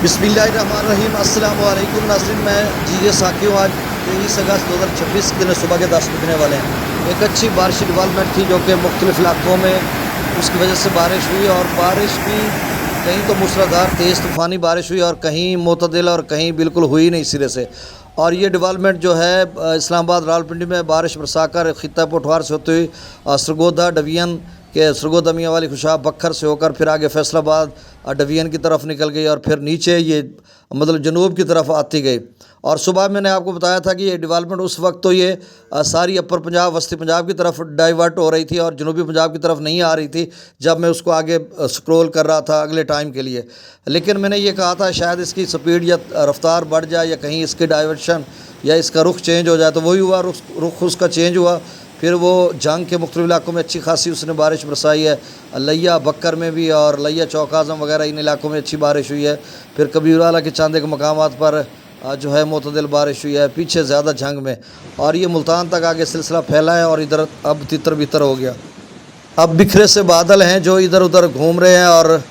बिस्मिल्लाहिर्रहमानिर्रहीम। अस्सलाम वालेकुम नाज़रीन, मैं जी साकी हूँ। आज 23 अगस्त 2026 के दिन सुबह के 10 बजने वाले हैं। एक अच्छी बारिशी डेवलपमेंट थी जो कि मुख्तलिफ इलाकों में उसकी वजह से बारिश हुई, और बारिश भी कहीं तो मूसलाधार तेज़ तूफ़ानी बारिश हुई और कहीं मोतदिल और कहीं बिल्कुल हुई नहीं सिरे से। और ये डेवलपमेंट जो है इस्लामाबाद रावलपिंडी में बारिश बरसाकर खित्ता पोठवार से होते हुई सरगोदा डिवीज़न के सरगोदा मियाँ वाली खुशाब बखर से होकर फिर आगे फैसलाबाद डिवीज़न की तरफ निकल गई और फिर नीचे ये मतलब जनूब की तरफ आती गई। और सुबह मैंने आपको बताया था कि ये डेवलपमेंट उस वक्त तो ये सारी अपर पंजाब वस्ती पंजाब की तरफ डाइवर्ट हो रही थी और जनूबी पंजाब की तरफ नहीं आ रही थी जब मैं उसको आगे स्क्रॉल कर रहा था अगले टाइम के लिए। लेकिन मैंने ये कहा था शायद इसकी स्पीड या रफ्तार बढ़ जाए या कहीं इसकी डाइवर्शन या इसका रुख चेंज हो जाए, तो वही हुआ, रुख उसका चेंज हुआ। फिर वो जंग के मुख्तलिफ इलाकों में अच्छी खासी उसने बारिश बरसाई है, लिया बक्कर में भी और लिया चौक आज़म वगैरह इन इलाकों में अच्छी बारिश हुई है। फिर कबीरवाला के चांदे के मकामात पर जो है मोतदिल बारिश हुई है, पीछे ज़्यादा जंग में, और ये मुल्तान तक आगे सिलसिला फैला है और इधर अब तितर बितर हो गया। अब बिखरे से बादल हैं जो इधर उधर घूम रहे हैं और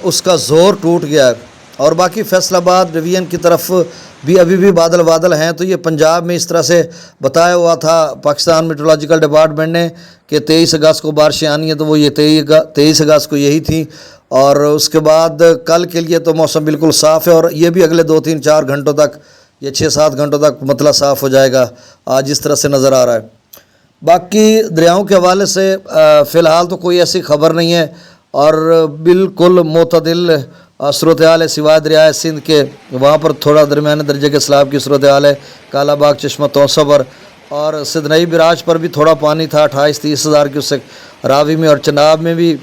उसका ज़ोर टूट गया है। और बाकी फैसलाबाद डिवीज़न की तरफ भी अभी भी बादल बादल हैं। तो ये पंजाब में इस तरह से बताया हुआ था पाकिस्तान मेट्रोलॉजिकल डिपार्टमेंट ने कि 23 अगस्त को बारिशें आनी है, तो वो ये 23 अगस्त को यही थी। और उसके बाद कल के लिए तो मौसम बिल्कुल साफ़ है और ये भी अगले 2-3-4 घंटों तक या 6-7 घंटों तक मतलब साफ़ हो जाएगा आज इस तरह से नज़र आ रहा है। बाकी दरियाओं के हवाले से फ़िलहाल तो कोई ऐसी खबर नहीं है और बिल्कुल मोतदिल सूरत हाल है, सिवाय दरिया सिंध के वहाँ पर थोड़ा दरमियाने दर्जे के सैलाब की सूरत हाल है, कालाबाग चश्मा तौसा पर, और सिदनई बिराज पर भी थोड़ा पानी था 28-30 हज़ार क्यूसेक, रावी में और चनाब में भी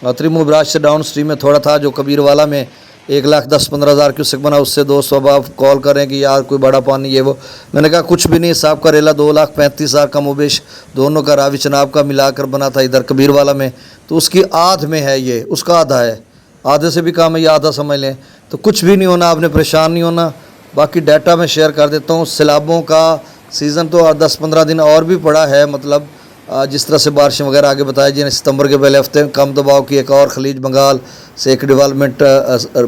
त्रिमू बिराज से डाउन स्ट्रीम में थोड़ा था, जो कबीरवाला में 1,10,15 हज़ार क्यूसेक बना। उससे दोस्त अब आप कॉल करें कि यार कोई बड़ा पानी ये वो, मैंने कहा कुछ भी नहीं, साहब का रेला 2,35,000 का मुबेश दोनों का रावी चनाब का मिलाकर बना था इधर कबीरवाला में, तो उसकी आध में है ये, उसका आधा है, आधे से भी कम है, ये आधा समझ लें। तो कुछ भी नहीं होना, आपने परेशान नहीं होना। बाकी डाटा मैं शेयर कर देता हूँ। सैलाबों का सीज़न तो 10-15 दिन और भी पड़ा है, मतलब जिस तरह से बारिशें वगैरह आगे बताई जिन्हें सितंबर के पहले हफ्ते में कम दबाव की एक और खलीज बंगाल से एक डेवलपमेंट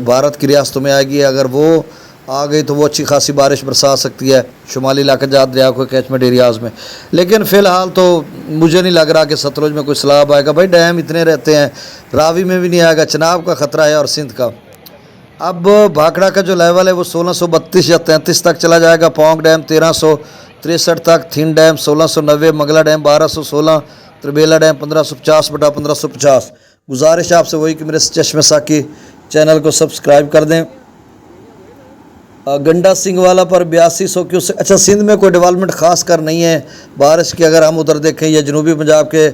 भारत की रियासतों में आएगी। अगर वो आ गई तो वो अच्छी खासी बारिश बरसा सकती है शुमाली इलाका जात दरिया को कैचमेंट एरियाज़ में। लेकिन फ़िलहाल तो मुझे नहीं लग रहा कि सतलुज में कोई सैलाब आएगा। भाई डैम इतने रहते हैं, रावी में भी नहीं आएगा, चनाब का ख़तरा है और सिंध का। अब भाखड़ा का जो लेवल है वो 1632 या 33 तक चला जाएगा, पौंग डैम 1363 तक, थीन डैम 1690, मंगला डैम 1216, त्रिबेला डैम 1550/1550। गुजारिश आपसे वही कि मेरे चश्मे साकी चैनल को सब्सक्राइब कर दें। गंडा सिंह वाला पर 8200 क्यूसेक। अच्छा, सिंध में कोई डेवलपमेंट ख़ास कर नहीं है बारिश की। अगर हम उधर देखें या जनूबी पंजाब के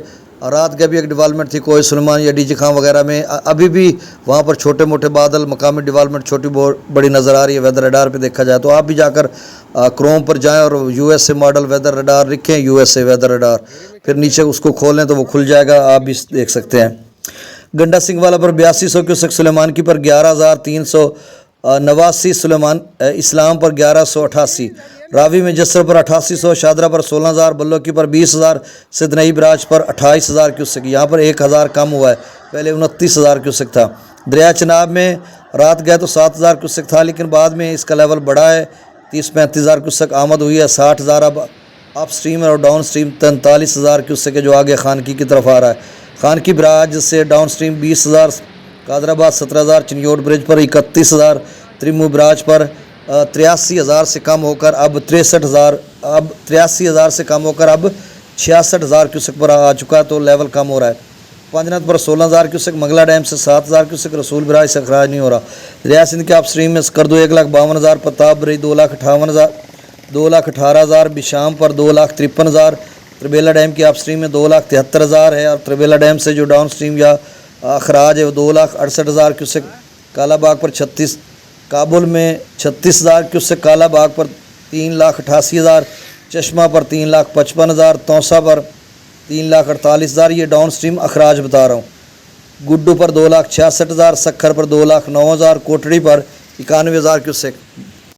रात का भी एक डेवलपमेंट थी कोई सुलेमान या डीजी खां वगैरह में, अभी भी वहाँ पर छोटे मोटे बादल, मकामी डेवलपमेंट छोटी बड़ी नज़र आ रही है। वेदर रडार पे देखा जाए तो आप भी जाकर क्रोम पर जाएं और USA मॉडल वेदर रडार लिखें, USA वेदर रडार, फिर नीचे उसको खोलें तो वो खुल जाएगा, आप भी देख सकते हैं। गंडा सिंह वाला पर 8200 क्यूसेक, सुलेमान की पर 11,389, सुलेमान इस्लाम पर 1188, रावी में जसर पर 8800, शादरा पर 16,000, बल्लो की पर 20,000, सिदनई बिराज पर 28,000 क्यूसेक। यहाँ पर 1,000 कम हुआ है, पहले 29,000 क्यूसेक था। दरिया चनाब में रात गए तो 7,000 क्यूसेक था, लेकिन बाद में इसका लेवल बढ़ा है, 30-35,000 क्यूसेक आमद हुई है, 60,000 अब अप स्ट्रीम और डाउन स्ट्रीम 43,000 क्यूसेक है जो आगे खानकी की तरफ आ रहा है। खानकी बिराज से down stream 20,000, Qadirabad 17,000, Chiniot bridge पर 31,000, त्रिमू बिराज पर 83,000 से कम होकर अब 63,000, अब 83,000 से कम होकर अब 66,000 क्यूसेक पर आ चुका है, तो लेवल कम हो रहा है। पंजनत पर 16,000 क्यूसेक, मंगला डैम से 7,000 क्यूसेक, रसूल बिराज से अखराज नहीं हो रहा। दरिया सिंध के आप स्ट्रीम में कर दो 1,52,000, प्रताप ब्रिज 2,18,000, बिशाम पर 2,53,000, त्रिबेला डैम की आप स्ट्रीम में 2,73,000 है, और त्रिबेला डैम से जो डाउन स्ट्रीम या अखराज है वो 2,68,000 क्यूसेक, कालाबाग पर 36, काबुल में 36,000 क्यूसेक, कालाबाग पर 3,88,000, चश्मा पर 3,55,000, तौसा पर 3,48,000, ये डाउन स्ट्रीम अखराज बता रहा हूँ। गुड्डू पर 2,66,000, सखर पर 2,09,000, कोटड़ी पर 91,000 क्यूसेक।